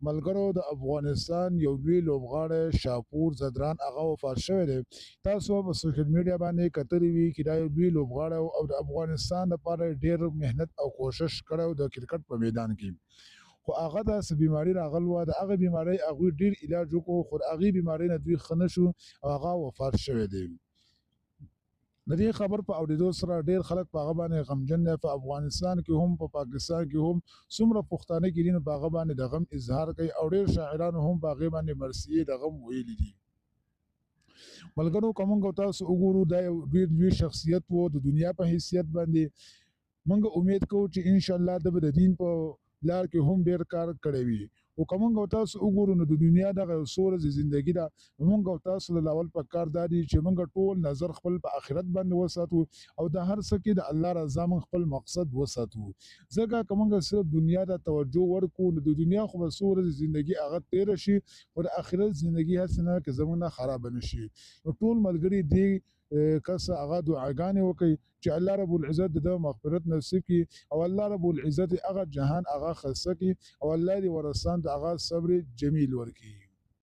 ملګرو د افغانستان یو لوی لوبغاړی شاپور زدران هغه وفات شوی دی. تاسو په سوشل میډیا باندې کتلی وي چې دا یو لوی لوبغاړی او د افغانستان لپاره ډېر محنت او کوشش کړی د کرکټ په میدان کې. خو هغه داسې بیماري راغله وه، د هغې بیمارۍ هغوی ډېر علاج وکړو، خو د هغې بیمارۍ نه دوی ښه نه شو او هغه وفات شوی دی. د دې خبر په اورېدو سره ډېر خلک په هغه باندې غمجن دی. په افغانستان کې هم په پاکستان کې هم څومره پښتانه کې دي نو په هغه باندې د غم اظهار کوي او ډېر شاعرانو هم په هغې باندې مرثیې د غم ویلي دي. ملګرو که موږ تاسو وګورو دا یو ډېر لوی شخصیت و د دنیا په حیثیت باندې. موږ امید کوو چې انشاءالله د به د دین په لار کې هم ډېر کار کړی وي. او که موږ تاسو وګورو نو د دنیا دغه یو څو ورځې زندګي ده، موږ تاسو له اول پکار دا دي چې موږ ټول نظر خپل په آخرت باندې وساتو او د هر څه کې د الله رضا موږ خپل مقصد وساتو. ځکه که موږ صرف دنیا ته توجه ورکړو نو د دنیا خو به څو ورځې زندګي هغه تېره شي، خو د آخرت زندګي هسې نه که زموږ نه خرابه نه شي. نو ټول ملګري دې کس هغه دعاګانې وکړي چې الله رب العزت د مغفرت نصیب کړي او الله رب العزت هغه جهان هغه خاصه کړي او الله دې ورسان د هغه صبر جمیل ورکړي.